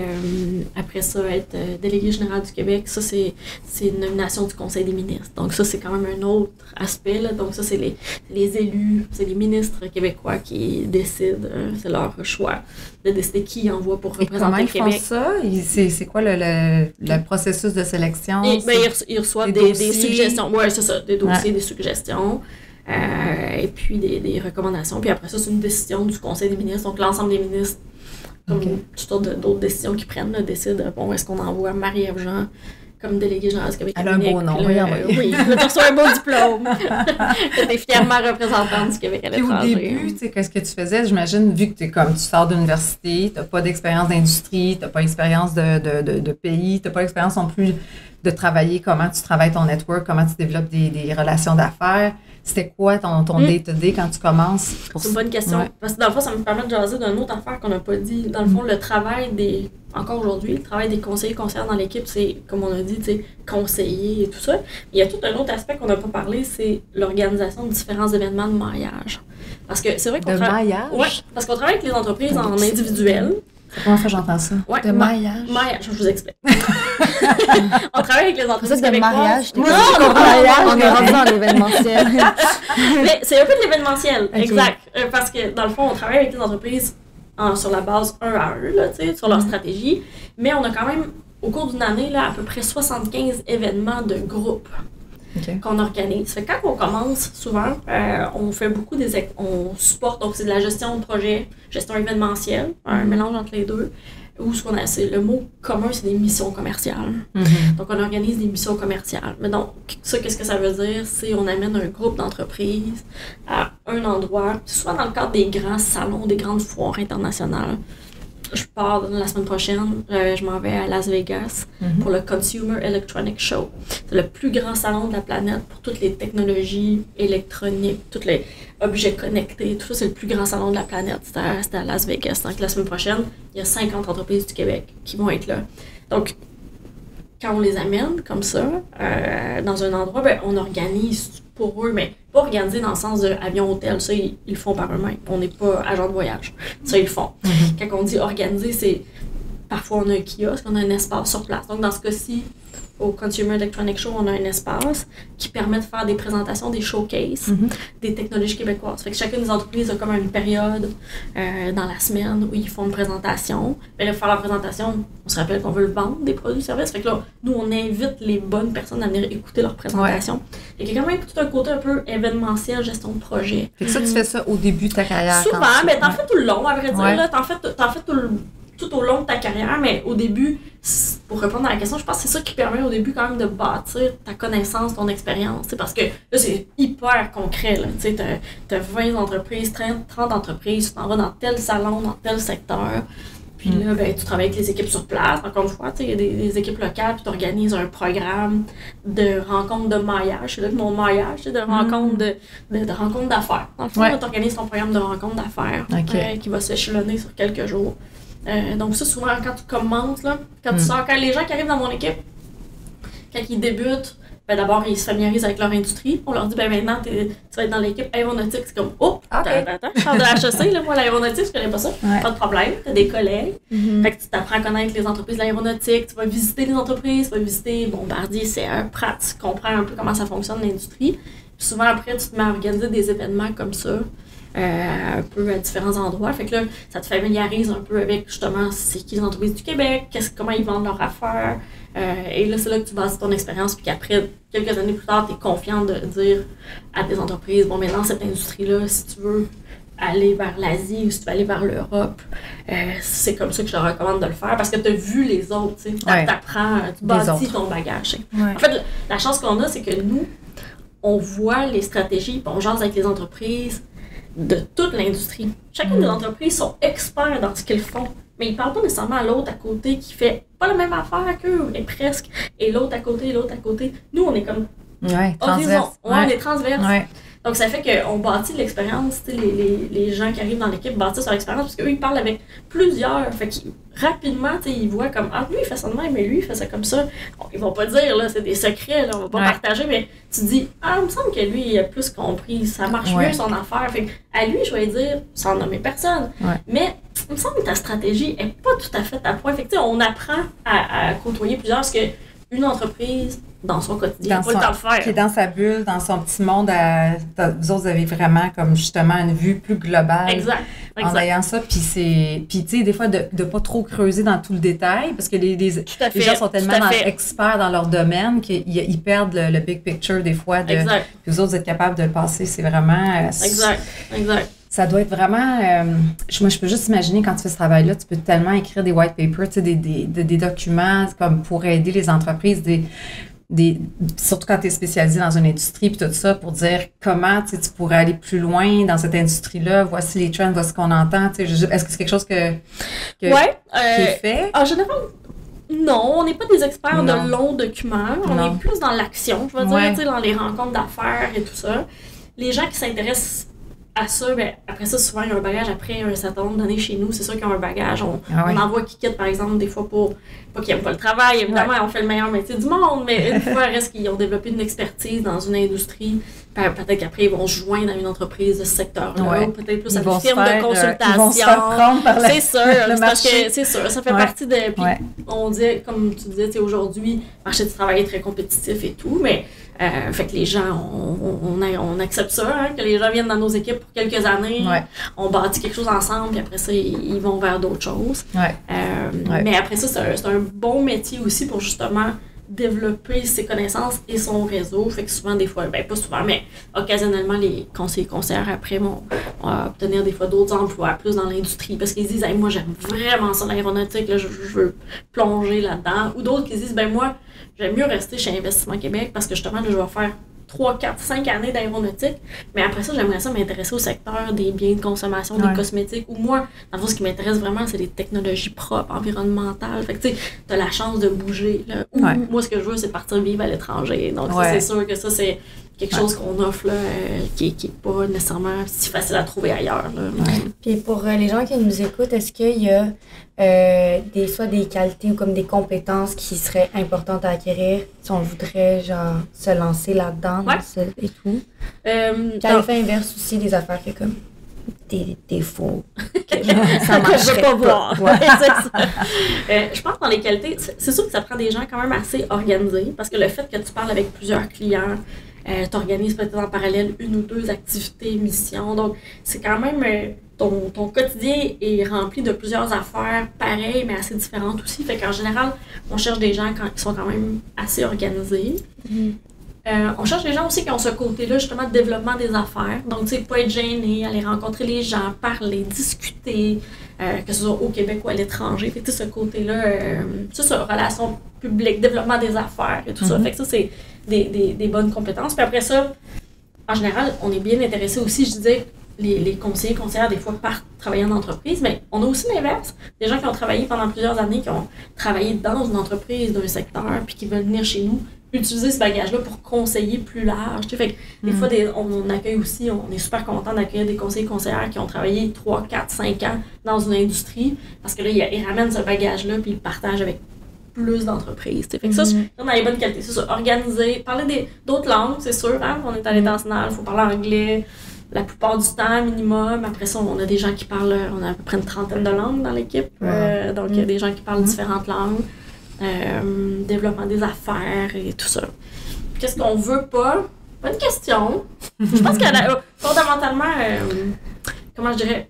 après ça, être délégué général du Québec, ça c'est une nomination du Conseil des ministres. Donc ça, c'est quand même un autre aspect. Là. Donc ça, c'est les élus, c'est les ministres québécois qui décident, c'est leur choix de décider qui envoie pour représenter le Québec. Comment ils font ça? C'est quoi le processus de sélection? Ils reçoivent des suggestions. Oui, c'est ça, des dossiers, des suggestions. Et puis des recommandations. Puis après ça, c'est une décision du Conseil des ministres. Donc, l'ensemble des ministres, comme toutes sortes d'autres décisions qu'ils prennent, décident, bon, est-ce qu'on envoie Marie-Ève Jean comme déléguée générale du Québec? Elle a un beau nom. Oui, tu reçois un beau diplôme. Tu es fièrement représentante du Québec à l'étranger. Puis au début, tu sais, qu'est-ce que tu faisais? J'imagine, vu que tu sors d'université, tu n'as pas d'expérience d'industrie, tu n'as pas d'expérience de pays, tu n'as pas d'expérience non plus de travailler, comment tu travailles ton network, comment tu développes des relations d'affaires. C'était quoi ton day-to-day quand tu commences? C'est une bonne question. Ouais. Parce que dans le fond, ça me permet de jaser d'une autre affaire qu'on n'a pas dit. Dans le fond, le travail encore aujourd'hui, le travail des conseillers-conseillères dans l'équipe, c'est, comme on a dit, conseiller et tout ça. Mais il y a tout un autre aspect qu'on n'a pas parlé, c'est l'organisation de différents événements de maillage. Parce que c'est vrai qu'on maillage? Oui, parce qu'on travaille avec les entreprises en individuel. Comment ça, j'entends ça? Ouais, de maillage. Maillage, je vous explique. On travaille avec les entreprises québécoises. Mariage, on est rendu dans l'événementiel. Mais c'est un peu de l'événementiel, exact. Parce que, dans le fond, on travaille avec les entreprises sur la base 1 à 1, là, sur leur stratégie. Mais on a quand même, au cours d'une année, là, à peu près 75 événements de groupe. Qu'on organise. Fait que quand on commence, souvent, on fait beaucoup on supporte, donc c'est de la gestion de projet, gestion événementielle, un mélange entre les deux. où le mot commun, c'est des missions commerciales. Donc, on organise des missions commerciales. Mais donc, ça, qu'est-ce que ça veut dire? C'est on amène un groupe d'entreprises à un endroit, soit dans le cadre des grands salons, des grandes foires internationales. Je pars la semaine prochaine, je m'en vais à Las Vegas pour le Consumer Electronics Show. C'est le plus grand salon de la planète pour toutes les technologies électroniques, tous les objets connectés, tout ça, c'est le plus grand salon de la planète. C'est à Las Vegas. Donc la semaine prochaine, il y a 50 entreprises du Québec qui vont être là. Donc, quand on les amène comme ça, dans un endroit, ben, on organise pour eux, mais pas organisé dans le sens de avion-hôtel. Ça, ils le font par eux-mêmes. On n'est pas agent de voyage. Ça, ils le font. Quand on dit organiser, c'est parfois on a un kiosque, on a un espace sur place. Donc, dans ce cas-ci, au Consumer Electronics Show, on a un espace qui permet de faire des présentations, des showcases, des technologies québécoises. Fait que chacune des entreprises a comme une période dans la semaine où ils font une présentation. Mais là, pour faire la présentation, on se rappelle qu'on veut vendre des produits et services. Fait que là, nous, on invite les bonnes personnes à venir écouter leur présentation. Il y a quand même tout un côté un peu événementiel, gestion de projet. Fait que ça, tu fais ça au début de ta carrière? Souvent, mais t'en fais tout le long, à vrai dire. Là, t'en fais tout au long de ta carrière, mais au début, pour répondre à la question, je pense que c'est ça qui permet au début quand même de bâtir ta connaissance, ton expérience. Parce que là, c'est hyper concret. Tu as 20 entreprises, 30 entreprises, tu t'en vas dans tel salon, dans tel secteur. Puis là, ben, tu travailles avec les équipes sur place. Encore une fois, il y a des équipes locales, puis tu organises un programme de rencontres de maillage. C'est là que mon maillage, c'est de rencontres de rencontres d'affaires. Dans le fond, tu organises ton programme de rencontres d'affaires qui va s'échelonner sur quelques jours. Donc ça, souvent, quand tu commences, là, quand tu sors, quand les gens qui arrivent dans mon équipe, quand ils débutent, ben d'abord, ils se familiarisent avec leur industrie. On leur dit, ben maintenant, tu vas être dans l'équipe aéronautique. C'est comme, oh, attends, je sors de HEC, là, moi, l'aéronautique, je connais pas ça. Pas de problème, tu as des collègues. Fait que tu t'apprends à connaître les entreprises de l'aéronautique, tu vas visiter les entreprises, tu vas visiter Bombardier, CR, Pratt, tu comprends un peu comment ça fonctionne l'industrie. Puis souvent, après, tu te mets à organiser des événements comme ça. Un peu à différents endroits. Fait que là, ça te familiarise un peu avec justement c'est qui les entreprises du Québec, comment ils vendent leurs affaires. Et là, c'est là que tu bases ton expérience, puis qu'après, quelques années plus tard, tu es confiant de dire à des entreprises, bon, maintenant, cette industrie-là, si tu veux aller vers l'Asie ou si tu veux aller vers l'Europe, c'est comme ça que je te recommande de le faire, parce que tu as vu les autres, tu sais. Tu apprends, tu bâtis ton bagage. En fait, la chance qu'on a, c'est que nous, on voit les stratégies, puis on jase avec les entreprises de toute l'industrie. Chacune des entreprises sont experts dans ce qu'ils font, mais ils ne parlent pas nécessairement à l'autre à côté qui fait pas la même affaire qu'eux, mais presque. Et l'autre à côté, l'autre à côté. Nous, on est comme transverse. On est transverse. Donc, ça fait qu'on bâtit l'expérience. Les gens qui arrivent dans l'équipe bâtissent leur expérience parce qu'eux, ils parlent avec plusieurs. Fait qu'ils, rapidement, ils voient comme, ah, lui, il fait ça de même, mais lui, il fait ça comme ça. Bon, ils vont pas dire, là, c'est des secrets, là, on va pas partager, mais tu dis, ah, il me semble que lui, il a plus compris, ça marche mieux son affaire. Fait à lui, je vais dire, sans nommer personne. Mais il me semble que ta stratégie est pas tout à fait à point. Fait que, on apprend à côtoyer plusieurs parce que une entreprise, dans son quotidien, pas le temps de faire. Qui est dans sa bulle, dans son petit monde, vous autres, vous avez vraiment comme justement une vue plus globale. Exact. En ayant ça, puis tu sais, des fois, de pas trop creuser dans tout le détail, parce que les gens sont tellement experts dans leur domaine qu'ils perdent le big picture des fois. Puis vous autres, vous êtes capables de le passer. C'est vraiment... Exact. Ça doit être vraiment... moi, je peux juste imaginer quand tu fais ce travail-là, tu peux tellement écrire des white papers, tu sais, des documents comme pour aider les entreprises, surtout quand tu es spécialisé dans une industrie puis tout ça, pour dire comment tu pourrais aller plus loin dans cette industrie-là, voici les trends, voici ce qu'on entend. Est-ce que c'est quelque chose qui est fait? En général, non, on n'est pas des experts de longs documents, on est plus dans l'action, je veux dire, dans les rencontres d'affaires et tout ça. Les gens qui s'intéressent à ça, ben, après ça, souvent, il y a un bagage après un certain nombre d'années chez nous. C'est sûr qu'ils ont un bagage. On envoie qui quittent, par exemple, des fois pour pas qu'ils n'aiment pas le travail. Évidemment, on fait le meilleur métier du monde, mais une fois, reste qu'ils ont développé une expertise dans une industrie. Peut-être qu'après, ils vont se joindre à une entreprise de ce secteur-là. Ou peut-être plus à une firme de consultation. Ils vont se faire prendre par c'est sûr. Parce que c'est sûr. Ça fait partie de... Puis on dit, comme tu disais, aujourd'hui, le marché du travail est très compétitif et tout, mais... fait que les gens, on accepte ça, hein, que les gens viennent dans nos équipes pour quelques années, on bâtit quelque chose ensemble, puis après ça, ils vont vers d'autres choses. Mais après ça, c'est un bon métier aussi pour justement développer ses connaissances et son réseau. Fait que souvent, des fois, pas souvent, mais occasionnellement, les conseillers conseillères après vont obtenir des fois d'autres emplois, plus dans l'industrie, parce qu'ils disent hey, moi, j'aime vraiment ça, l'aéronautique, là, je veux plonger là-dedans. Ou d'autres qui disent moi, j'aime mieux rester chez Investissement Québec parce que justement, là, je vais faire 3, 4, 5 années d'aéronautique, mais après ça, j'aimerais ça m'intéresser au secteur des biens de consommation, des cosmétiques, ou moi, dans le fond, ce qui m'intéresse vraiment, c'est les technologies propres, environnementales. Fait que, tu sais, t'as la chance de bouger, là. Ou moi, ce que je veux, c'est partir vivre à l'étranger. Donc, ça, c'est sûr que ça, c'est quelque chose qu'on offre, là, qui est pas nécessairement si facile à trouver ailleurs, là. Puis pour les gens qui nous écoutent, est-ce qu'il y a soit des qualités ou comme des compétences qui seraient importantes à acquérir si on voudrait genre se lancer là-dedans et tout? Puis à l'effet inverse aussi, des affaires que comme des défauts que ça marcherait je veux pas voir. C'est ça. Je pense que dans les qualités, c'est sûr que ça prend des gens quand même assez organisés parce que le fait que tu parles avec plusieurs clients, tu organises peut-être en parallèle 1 ou 2 activités, missions. Donc, c'est quand même ton quotidien est rempli de plusieurs affaires pareilles, mais assez différentes aussi. Fait qu'en général, on cherche des gens qui sont quand même assez organisés. On cherche des gens aussi qui ont ce côté-là, justement, de développement des affaires. Donc, tu sais, pas être gêné, aller rencontrer les gens, parler, discuter, que ce soit au Québec ou à l'étranger. Fait que, tu sais, ce côté-là, relation publique, développement des affaires et tout ça. Fait que ça, c'est des bonnes compétences. Puis après ça, en général, on est bien intéressé aussi, je disais, les conseillers, conseillères, des fois, partent travailler en entreprise, mais on a aussi l'inverse. Des gens qui ont travaillé pendant plusieurs années, qui ont travaillé dans une entreprise, d'un secteur, puis qui veulent venir chez nous, utiliser ce bagage-là pour conseiller plus large. Tu sais, fait que des fois, on accueille aussi, on est super content d'accueillir des conseillers conseillères qui ont travaillé 3, 4, 5 ans dans une industrie, parce que là, ils ramènent ce bagage-là, puis ils le partagent avec plus d'entreprises. Fait que ça, c'est dans les bonnes qualités. C'est ça, organiser, parler d'autres langues, c'est sûr, hein, on est à l'international, il faut parler anglais la plupart du temps, minimum. Après ça, on a des gens qui parlent, on a à peu près une 30aine de langues dans l'équipe, donc il y a des gens qui parlent différentes langues. Développement des affaires et tout ça. Qu'est-ce qu'on veut pas? Bonne question. Je pense que fondamentalement, comment je dirais,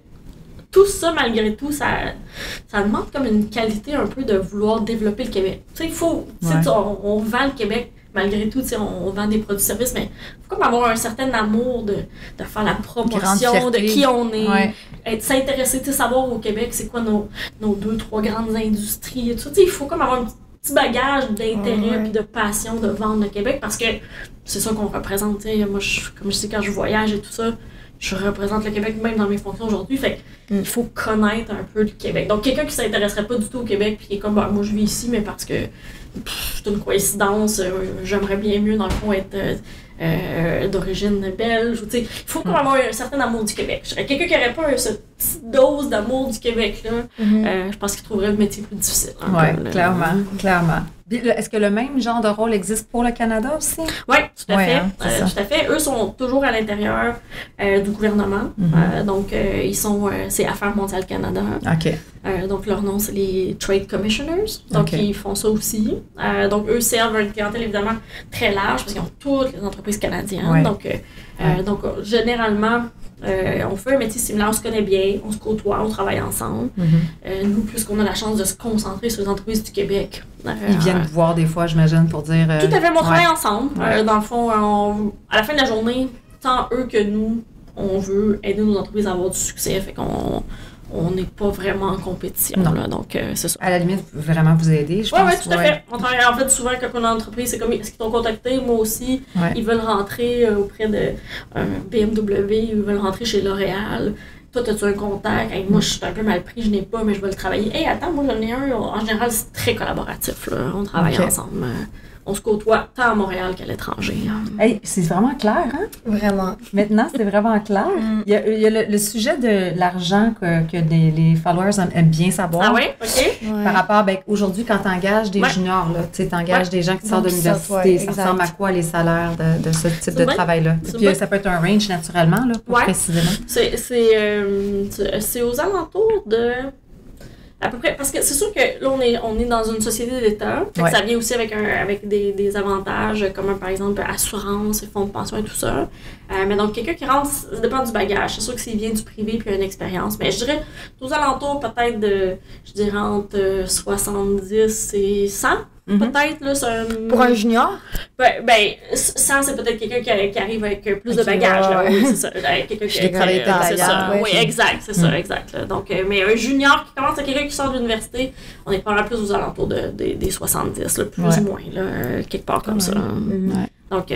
tout ça, malgré tout, ça demande comme une qualité un peu de vouloir développer le Québec. Tu sais, il faut, on vend le Québec, malgré tout, on vend des produits-services, mais il faut comme avoir un certain amour de faire la promotion de qui on est, s'intéresser, savoir au Québec, c'est quoi nos 2, 3 grandes industries et tout. Il faut comme avoir un petit bagage d'intérêt et de passion de vendre le Québec parce que c'est ça qu'on représente. Moi, comme je sais, quand je voyage et tout ça, je représente le Québec même dans mes fonctions aujourd'hui. Fait il faut connaître un peu le Québec. Donc, quelqu'un qui ne s'intéresserait pas du tout au Québec puis qui est comme, moi, je vis ici, mais parce que c'est une coïncidence, j'aimerais bien mieux, dans le fond, être d'origine belge. Il faut quand même avoir un certain amour du Québec. Quelqu'un qui n'aurait pas cette petite dose d'amour du Québec, là, je pense qu'il trouverait le métier plus difficile. Oui, clairement. Est-ce que le même genre de rôle existe pour le Canada aussi? Oui, tout à fait. Hein, tout à fait. Eux sont toujours à l'intérieur du gouvernement. Donc, ils sont, c'est Affaires mondiales Canada. OK. Donc, leur nom, c'est les Trade Commissioners. Donc, ils font ça aussi. Donc, eux servent une clientèle évidemment très large parce qu'ils ont toutes les entreprises canadiennes. Ouais. Donc, généralement, on fait un métier similaire, on se connaît bien, on se côtoie, on travaille ensemble. Nous, puisqu'on a la chance de se concentrer sur les entreprises du Québec. Ils viennent vous voir des fois, j'imagine, pour dire... Tout à fait, on travaille ensemble. Dans le fond, à la fin de la journée, tant eux que nous, on veut aider nos entreprises à avoir du succès. Fait qu'on n'est pas vraiment en compétition. Là, donc, c'est ça. À la limite, vraiment vous aider, je pense. Oui, tout à fait. On travaille, en fait, souvent, quand on est en entreprise, c'est comme, est-ce qu'ils t'ont contacté? Moi aussi. Ils veulent rentrer auprès de BMW, ils veulent rentrer chez L'Oréal. Toi, as-tu un contact? Hey, moi, je suis un peu mal pris, je n'ai pas, mais je vais le travailler. Hey, attends, moi, j'en ai un. En général, c'est très collaboratif. Là. On travaille ensemble. On se côtoie tant à Montréal qu'à l'étranger. Hey, c'est vraiment clair, hein? Vraiment. Maintenant, c'est vraiment clair. Il y a le sujet de l'argent que les followers aiment bien savoir. Ah oui? OK. Par rapport, aujourd'hui, quand tu engages des juniors, tu engages des gens qui sortent de l'université, ça ressemble à quoi les salaires de ce type de travail-là? Puis ça peut être un range naturellement, là, pour précisément. C'est aux alentours de... À peu près, parce que c'est sûr que là, on est dans une société d'État. Ça vient aussi avec des avantages comme, par exemple, assurance, fonds de pension et tout ça. Mais donc, quelqu'un qui rentre, ça dépend du bagage. C'est sûr que s'il vient du privé puis a une expérience. Mais je dirais, aux alentours peut-être de, entre 70 et 100. peut-être. Là, pour un junior? Ben 100, c'est peut-être quelqu'un qui arrive avec plus de bagages. Là. Oui, c'est ça. Quelqu'un qui travaille c'est ça. Oui, exact, c'est ça, exact. Là. Donc, mais un junior qui commence à quelqu'un qui sort de l'université, on est probablement plus aux alentours des 70, là, plus ou moins, là, quelque part comme ça. Donc,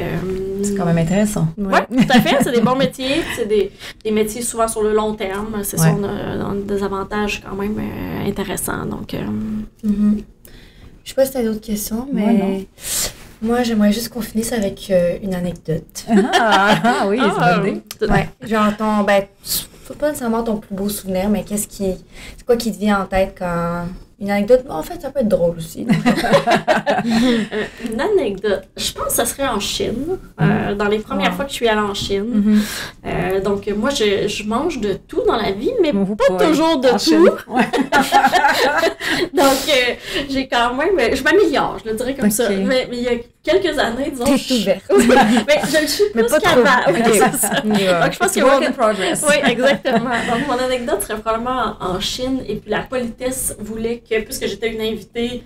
c'est quand même intéressant. Oui, tout à fait. C'est des bons métiers. C'est des métiers souvent sur le long terme. C'est ça, on a des avantages quand même intéressants. Donc, je sais pas si t'as d'autres questions, mais moi, j'aimerais juste qu'on finisse avec une anecdote. Ah oui, c'est une bonne idée. Ouais, genre pas nécessairement ton plus beau souvenir, mais c'est quoi qui te vient en tête quand... Une anecdote, en fait, ça peut être drôle aussi. Une anecdote, je pense que ça serait en Chine, dans les premières fois que je suis allée en Chine. Donc, moi, je mange de tout dans la vie, mais pas toujours de tout. Donc, j'ai quand même... Je m'améliore, je le dirais comme ça. Mais il y a quelques années, disons... T'es ouverte. Mais je le suis plus qu'avant. Oui, c'est ça. Donc, je pense que work in progress. Oui, exactement. Donc, mon anecdote serait probablement en Chine, et puis la politesse voulait que, puisque j'étais une invitée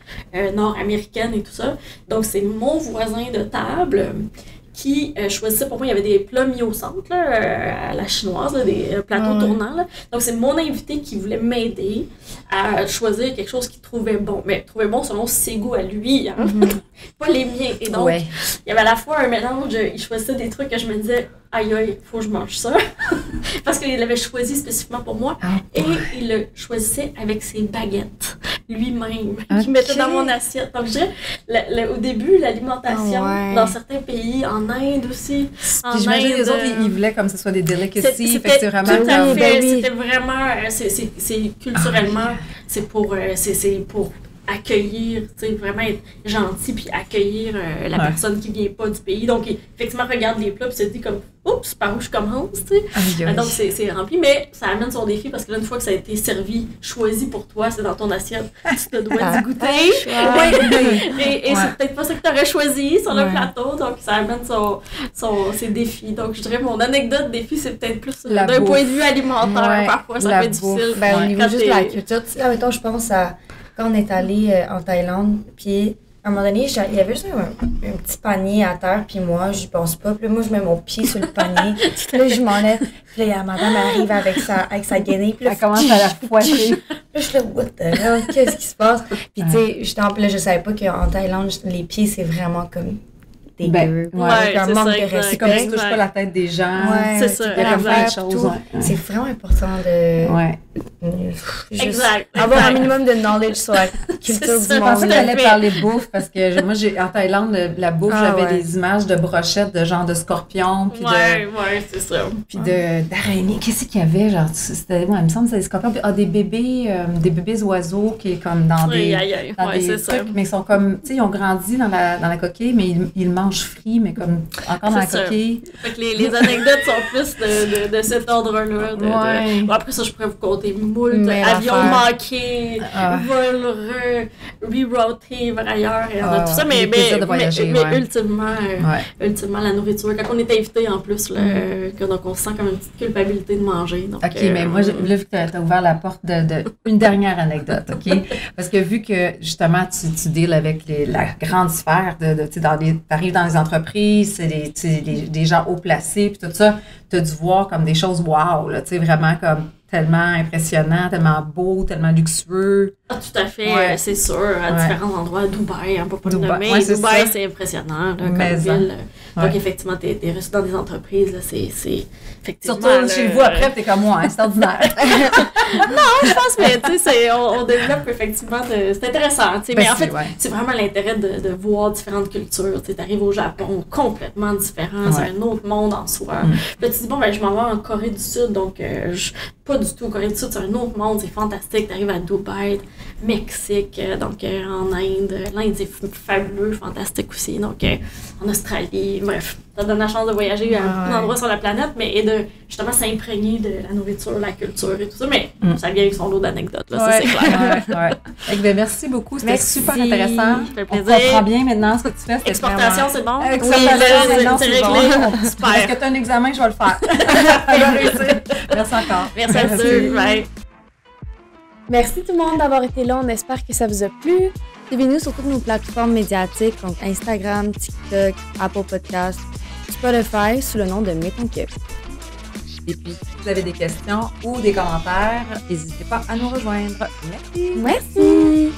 nord-américaine et tout ça, donc c'est mon voisin de table qui choisissait pour moi, il y avait des plats mis au centre, là, à la chinoise, là, des plateaux tournants. Là. Donc c'est mon invité qui voulait m'aider à choisir quelque chose qu'il trouvait bon. Mais trouvait bon selon ses goûts à lui, hein? Pas les miens. Et donc, il y avait à la fois un mélange, il choisissait des trucs que je me disais, aïe aïe, faut que je mange ça. Parce qu'il l'avait choisi spécifiquement pour moi. Et il le choisissait avec ses baguettes lui-même, qu'il mettait dans mon assiette. Donc je dirais, au début, l'alimentation dans certains pays, en Inde aussi. J'imagine les autres, ils voulaient comme ce soit des delicacies. C'était vraiment, c'est culturellement, c'est pour accueillir, tu sais, vraiment être gentil puis accueillir la personne qui vient pas du pays. Donc, effectivement, regarde les plats puis se dit comme, oups, par où je commence, tu sais. Donc, c'est rempli, mais ça amène son défi parce que là, une fois que ça a été servi, choisi pour toi, c'est dans ton assiette, tu te dois d'y goûter. Et c'est peut-être pas ça que tu aurais choisi sur le plateau, donc ça amène ses défis. Donc, je dirais, mon anecdote défi, c'est peut-être plus d'un point de vue alimentaire, parfois, ça peut être difficile. Au niveau juste de la culture, tu sais, mettons, je pense à quand on est allé en Thaïlande, puis à un moment donné, il y avait juste un petit panier à terre, puis moi, j'y pense pas. Puis là, moi, je mets mon pied sur le panier, puis là, je m'enlève. Puis là, la madame arrive avec sa guenille, puis là, elle commence à la fouetter. Là, je suis là, what the hell, qu'est-ce qui se passe? Puis tu sais, là, je savais pas qu'en Thaïlande, les pieds, c'est vraiment comme dégueu. Un manque de respect. C'est comme si tu touches pas la tête des gens. C'est ça. Il y a comme plein de choses. C'est vraiment important de... Exact. Avoir un minimum de knowledge sur la culture du monde. Je pensais qu'elle allait parler bouffe parce que moi, en Thaïlande, la bouffe, j'avais des images de brochettes de genre de scorpions. Puis c'est ça. Puis d'araignées. Qu'est-ce qu'il y avait? Genre, il me semble que c'était des scorpions. Puis des bébés oiseaux qui est comme dans des trucs, mais ils sont comme, tu sais, ils ont grandi dans la coquille, mais ils mangent frits, mais comme encore dans la coquille. Fait que les anecdotes sont plus de cet ordre-là. Bon, après ça, je pourrais vous compter moult avions manqués, vols reroutés vers ailleurs et tout ça. Mais ultimement, la nourriture, quand on est invité en plus, là, donc on se sent comme une petite culpabilité de manger. Donc, OK, mais moi, là, vu que tu as ouvert la porte une dernière anecdote, OK? Parce que vu que, justement, tu deals avec la grande sphère tu arrives dans les entreprises, c'est des gens haut placés, puis tout ça, tu as dû voir comme des choses wow, là, tu sais, vraiment comme tellement impressionnant, tellement beau, tellement luxueux. Ah, tout à fait, c'est sûr, à différents endroits, à Dubaï, on peut pas le nommer. Dubaï, c'est impressionnant, là, comme ville. Donc, effectivement, t'es reçu dans des entreprises, là, c'est effectivement... Surtout chez vous, après, t'es comme moi, c'est ordinaire. Non, je pense que, tu sais, on développe effectivement, c'est intéressant, tu sais, mais en fait, c'est vraiment l'intérêt de voir différentes cultures, tu sais, t'arrives au Japon, complètement différent, c'est un autre monde en soi. Puis tu dis, bon, ben, je m'en vais en Corée du Sud, donc, pas du tout, Corée du Sud, c'est un autre monde, c'est fantastique, t'arrives à Dubaï, Mexique, donc en Inde, l'Inde c'est fabuleux, fantastique aussi, donc en Australie, bref, ça donne la chance de voyager à beaucoup d'endroits sur la planète, mais et de justement s'imprégner de la nourriture, la culture et tout ça, mais ça vient avec son lot d'anecdotes, là, ça c'est clair. Ben, merci beaucoup, c'était super intéressant. Ça fait plaisir. On comprend bien maintenant ce que tu fais. Exportation, c'est bon? Exportation, c'est réglé. Super. Est-ce que tu as un examen, je vais le faire. Merci encore. Merci à vous. Bye. Merci tout le monde d'avoir été là. On espère que ça vous a plu. Suivez-nous sur toutes nos plateformes médiatiques, donc Instagram, TikTok, Apple Podcasts, Spotify, sous le nom de Mettons que. Et puis, si vous avez des questions ou des commentaires, n'hésitez pas à nous rejoindre. Merci! Merci!